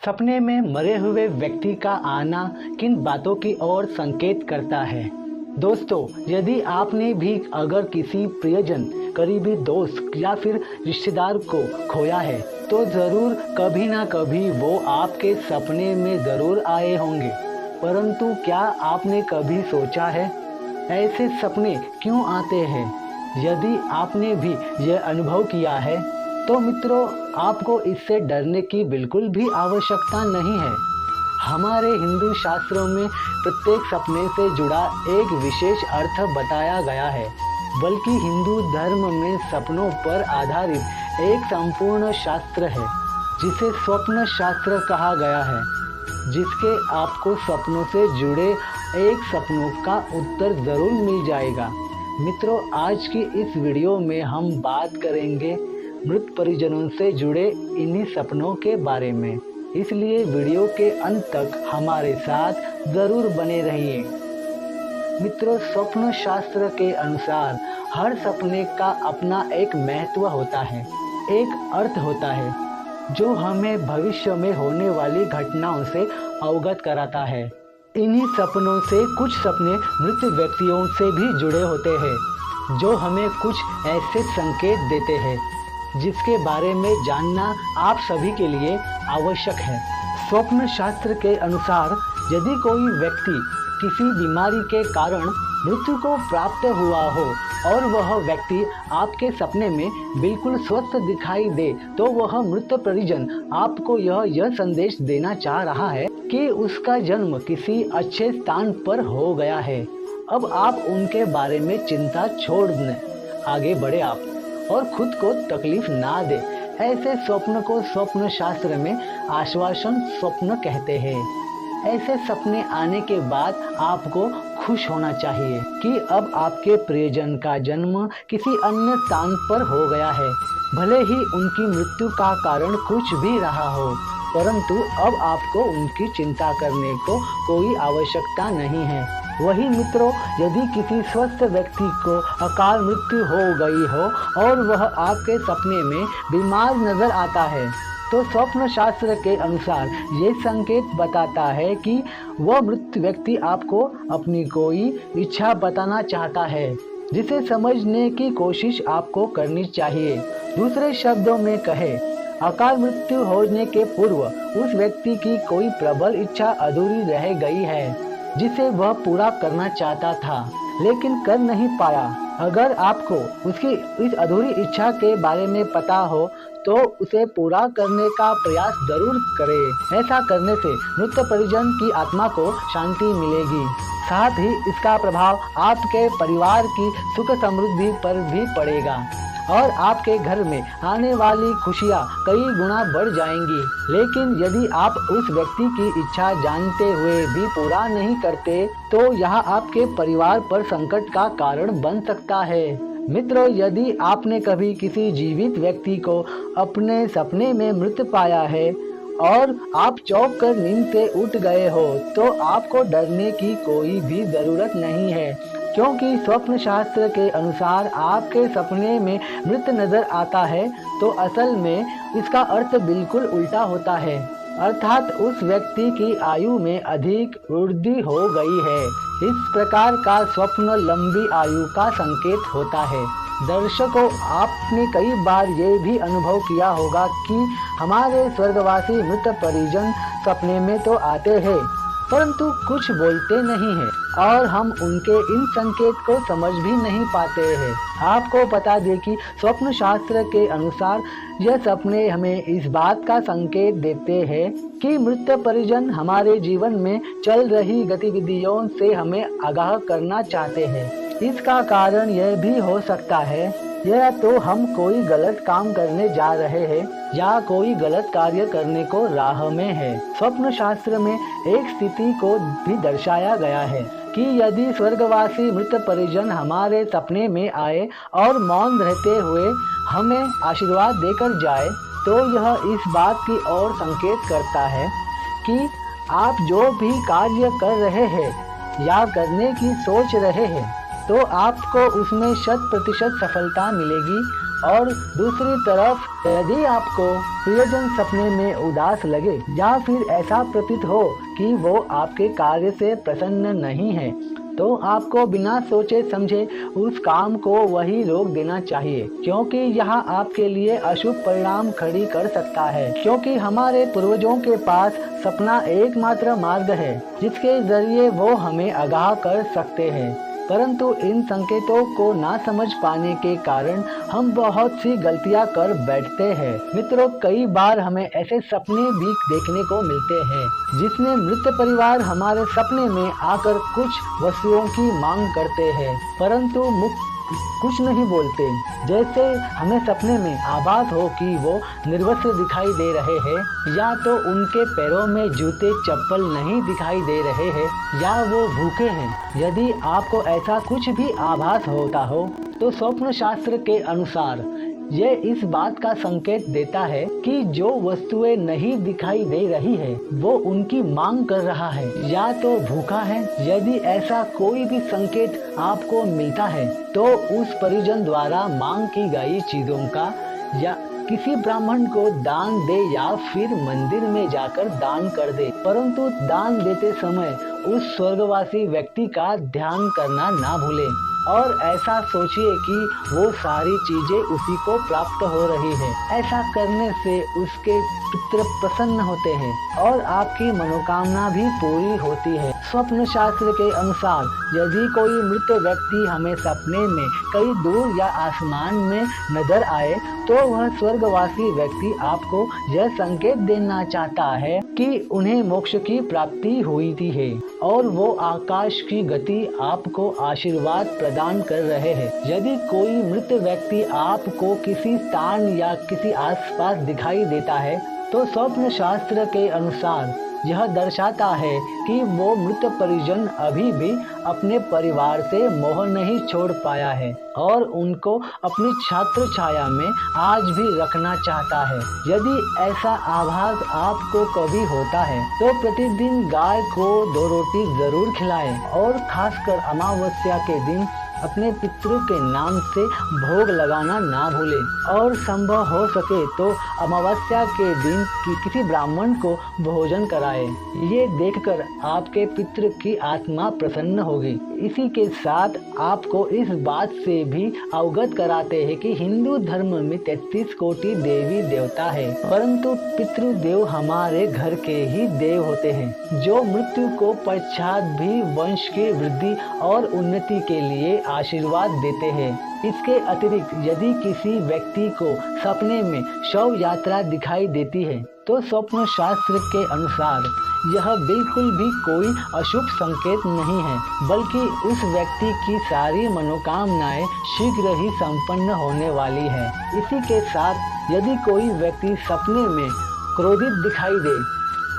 सपने में मरे हुए व्यक्ति का आना किन बातों की ओर संकेत करता है। दोस्तों, यदि आपने भी अगर किसी प्रियजन, करीबी दोस्त या फिर रिश्तेदार को खोया है तो ज़रूर कभी ना कभी वो आपके सपने में ज़रूर आए होंगे। परंतु क्या आपने कभी सोचा है ऐसे सपने क्यों आते हैं? यदि आपने भी यह अनुभव किया है तो मित्रों, आपको इससे डरने की बिल्कुल भी आवश्यकता नहीं है। हमारे हिंदू शास्त्रों में प्रत्येक सपने से जुड़ा एक विशेष अर्थ बताया गया है। बल्कि हिंदू धर्म में सपनों पर आधारित एक संपूर्ण शास्त्र है जिसे स्वप्न शास्त्र कहा गया है, जिसके आपको सपनों से जुड़े एक सपनों का उत्तर ज़रूर मिल जाएगा। मित्रों, आज की इस वीडियो में हम बात करेंगे मृत परिजनों से जुड़े इन्हीं सपनों के बारे में, इसलिए वीडियो के अंत तक हमारे साथ ज़रूर बने रहिए। मित्रों, स्वप्न शास्त्र के अनुसार हर सपने का अपना एक महत्व होता है, एक अर्थ होता है जो हमें भविष्य में होने वाली घटनाओं से अवगत कराता है। इन्हीं सपनों से कुछ सपने मृत व्यक्तियों से भी जुड़े होते हैं जो हमें कुछ ऐसे संकेत देते हैं जिसके बारे में जानना आप सभी के लिए आवश्यक है। स्वप्न शास्त्र के अनुसार यदि कोई व्यक्ति किसी बीमारी के कारण मृत्यु को प्राप्त हुआ हो और वह व्यक्ति आपके सपने में बिल्कुल स्वस्थ दिखाई दे तो वह मृत परिजन आपको यह संदेश देना चाह रहा है कि उसका जन्म किसी अच्छे स्थान पर हो गया है। अब आप उनके बारे में चिंता छोड़ दें, आगे बढ़े आप और खुद को तकलीफ ना दे। ऐसे स्वप्न को स्वप्न शास्त्र में आश्वासन स्वप्न कहते हैं। ऐसे सपने आने के बाद आपको खुश होना चाहिए कि अब आपके प्रियजन का जन्म किसी अन्य स्थान पर हो गया है। भले ही उनकी मृत्यु का कारण कुछ भी रहा हो, परंतु अब आपको उनकी चिंता करने को कोई आवश्यकता नहीं है। वही मित्रों, यदि किसी स्वस्थ व्यक्ति को अकाल मृत्यु हो गई हो और वह आपके सपने में बीमार नजर आता है तो स्वप्न शास्त्र के अनुसार ये संकेत बताता है कि वह मृत व्यक्ति आपको अपनी कोई इच्छा बताना चाहता है जिसे समझने की कोशिश आपको करनी चाहिए। दूसरे शब्दों में कहे, अकाल मृत्यु होने के पूर्व उस व्यक्ति की कोई प्रबल इच्छा अधूरी रह गई है जिसे वह पूरा करना चाहता था लेकिन कर नहीं पाया। अगर आपको उसकी इस अधूरी इच्छा के बारे में पता हो तो उसे पूरा करने का प्रयास जरूर करें। ऐसा करने से मृत परिजन की आत्मा को शांति मिलेगी, साथ ही इसका प्रभाव आपके परिवार की सुख समृद्धि पर भी पड़ेगा और आपके घर में आने वाली खुशियाँ कई गुना बढ़ जाएंगी। लेकिन यदि आप उस व्यक्ति की इच्छा जानते हुए भी पूरा नहीं करते तो यह आपके परिवार पर संकट का कारण बन सकता है। मित्रों, यदि आपने कभी किसी जीवित व्यक्ति को अपने सपने में मृत पाया है और आप चौंक कर नींद से उठ गए हो तो आपको डरने की कोई भी जरूरत नहीं है, क्योंकि स्वप्न शास्त्र के अनुसार आपके सपने में मृत नजर आता है तो असल में इसका अर्थ बिल्कुल उल्टा होता है, अर्थात उस व्यक्ति की आयु में अधिक वृद्धि हो गई है। इस प्रकार का स्वप्न लंबी आयु का संकेत होता है। दर्शकों, आपने कई बार ये भी अनुभव किया होगा कि हमारे स्वर्गवासी मृत परिजन सपने में तो आते हैं परंतु कुछ बोलते नहीं हैं और हम उनके इन संकेत को समझ भी नहीं पाते हैं। आपको बता दें कि स्वप्न शास्त्र के अनुसार यह सपने हमें इस बात का संकेत देते हैं कि मृत परिजन हमारे जीवन में चल रही गतिविधियों से हमें आगाह करना चाहते हैं। इसका कारण यह भी हो सकता है या तो हम कोई गलत काम करने जा रहे हैं या कोई गलत कार्य करने को राह में है। स्वप्न शास्त्र में एक स्थिति को भी दर्शाया गया है कि यदि स्वर्गवासी मृत परिजन हमारे सपने में आए और मौन रहते हुए हमें आशीर्वाद देकर जाए तो यह इस बात की ओर संकेत करता है कि आप जो भी कार्य कर रहे हैं या करने की सोच रहे हैं तो आपको उसमें 100% सफलता मिलेगी और दूसरी तरफ यदि आपको प्रियजन सपने में उदास लगे या फिर ऐसा प्रतीत हो कि वो आपके कार्य से प्रसन्न नहीं है, तो आपको बिना सोचे समझे उस काम को वही रोक देना चाहिए, क्योंकि यह आपके लिए अशुभ परिणाम खड़ी कर सकता है। क्योंकि हमारे पूर्वजों के पास सपना एकमात्र मार्ग है जिसके जरिए वो हमें आगाह कर सकते हैं, परंतु इन संकेतों को ना समझ पाने के कारण हम बहुत सी गलतियां कर बैठते हैं। मित्रों, कई बार हमें ऐसे सपने भी देखने को मिलते हैं जिसमें मृत परिवार हमारे सपने में आकर कुछ वस्तुओं की मांग करते हैं, परंतु मुख कुछ नहीं बोलते। जैसे हमें सपने में आभास हो कि वो निर्वस्त्र दिखाई दे रहे हैं, या तो उनके पैरों में जूते चप्पल नहीं दिखाई दे रहे हैं, या वो भूखे हैं। यदि आपको ऐसा कुछ भी आभास होता हो तो स्वप्न शास्त्र के अनुसार ये इस बात का संकेत देता है कि जो वस्तुएं नहीं दिखाई दे रही है वो उनकी मांग कर रहा है, या तो भूखा है। यदि ऐसा कोई भी संकेत आपको मिलता है तो उस परिजन द्वारा मांग की गई चीजों का या किसी ब्राह्मण को दान दे या फिर मंदिर में जाकर दान कर दे, परंतु दान देते समय उस स्वर्गवासी व्यक्ति का ध्यान करना ना भूले और ऐसा सोचिए कि वो सारी चीजें उसी को प्राप्त हो रही है। ऐसा करने से उसके पितृ प्रसन्न होते हैं और आपकी मनोकामना भी पूरी होती है। स्वप्न शास्त्र के अनुसार यदि कोई मृत व्यक्ति हमें सपने में कहीं दूर या आसमान में नजर आए तो वह स्वर्गवासी व्यक्ति आपको यह संकेत देना चाहता है कि उन्हें मोक्ष की प्राप्ति हुई थी है और वो आकाश की गति आपको आशीर्वाद प्रदान कर रहे हैं। यदि कोई मृत व्यक्ति आपको किसी स्थान या किसी आसपास दिखाई देता है तो स्वप्न शास्त्र के अनुसार यह दर्शाता है कि वो मृत परिजन अभी भी अपने परिवार से मोह नहीं छोड़ पाया है और उनको अपनी छत्र छाया में आज भी रखना चाहता है। यदि ऐसा आभास आपको कभी होता है तो प्रतिदिन गाय को 2 रोटी जरूर खिलाएं और खासकर अमावस्या के दिन अपने पितरों के नाम से भोग लगाना ना भूलें और संभव हो सके तो अमावस्या के दिन किसी ब्राह्मण को भोजन कराएं। ये देखकर आपके पितृ की आत्मा प्रसन्न होगी। इसी के साथ आपको इस बात से भी अवगत कराते हैं कि हिंदू धर्म में 33 कोटि देवी देवता है, परंतु पितृदेव हमारे घर के ही देव होते हैं जो मृत्यु को पश्चात भी वंश की वृद्धि और उन्नति के लिए आशीर्वाद देते हैं। इसके अतिरिक्त यदि किसी व्यक्ति को सपने में शव यात्रा दिखाई देती है तो स्वप्न शास्त्र के अनुसार यह बिल्कुल भी कोई अशुभ संकेत नहीं है, बल्कि उस व्यक्ति की सारी मनोकामनाएं शीघ्र ही संपन्न होने वाली है। इसी के साथ यदि कोई व्यक्ति सपने में क्रोधित दिखाई दे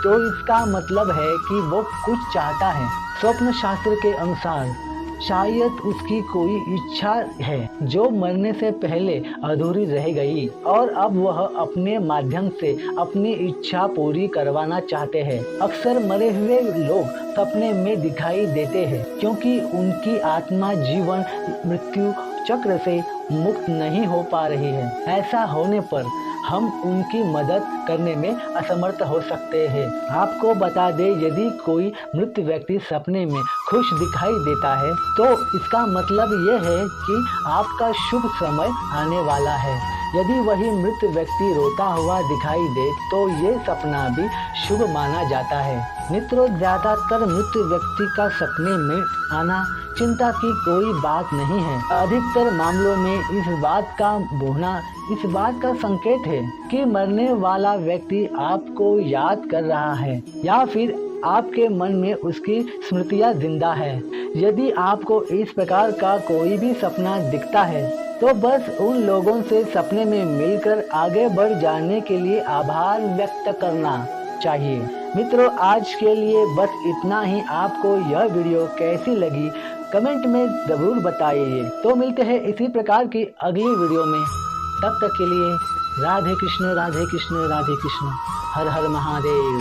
तो इसका मतलब है कि वो कुछ चाहता है। स्वप्न शास्त्र के अनुसार शायद उसकी कोई इच्छा है जो मरने से पहले अधूरी रह गई और अब वह अपने माध्यम से अपनी इच्छा पूरी करवाना चाहते हैं। अक्सर मरे हुए लोग सपने में दिखाई देते हैं क्योंकि उनकी आत्मा जीवन मृत्यु चक्र से मुक्त नहीं हो पा रही है। ऐसा होने पर हम उनकी मदद करने में असमर्थ हो सकते हैं। आपको बता दें, यदि कोई मृत व्यक्ति सपने में खुश दिखाई देता है तो इसका मतलब यह है कि आपका शुभ समय आने वाला है। यदि वही मृत व्यक्ति रोता हुआ दिखाई दे तो ये सपना भी शुभ माना जाता है। मित्रों, ज्यादातर मृत व्यक्ति का सपने में आना चिंता की कोई बात नहीं है। अधिकतर मामलों में इस बात का संकेत है कि मरने वाला व्यक्ति आपको याद कर रहा है या फिर आपके मन में उसकी स्मृतियां जिंदा है। यदि आपको इस प्रकार का कोई भी सपना दिखता है तो बस उन लोगों से सपने में मिलकर आगे बढ़ जाने के लिए आभार व्यक्त करना चाहिए। मित्रों, आज के लिए बस इतना ही। आपको यह वीडियो कैसी लगी कमेंट में जरूर बताइए। तो मिलते हैं इसी प्रकार की अगली वीडियो में। तब तक के लिए राधे कृष्ण राधे कृष्ण राधे कृष्ण, हर हर महादेव।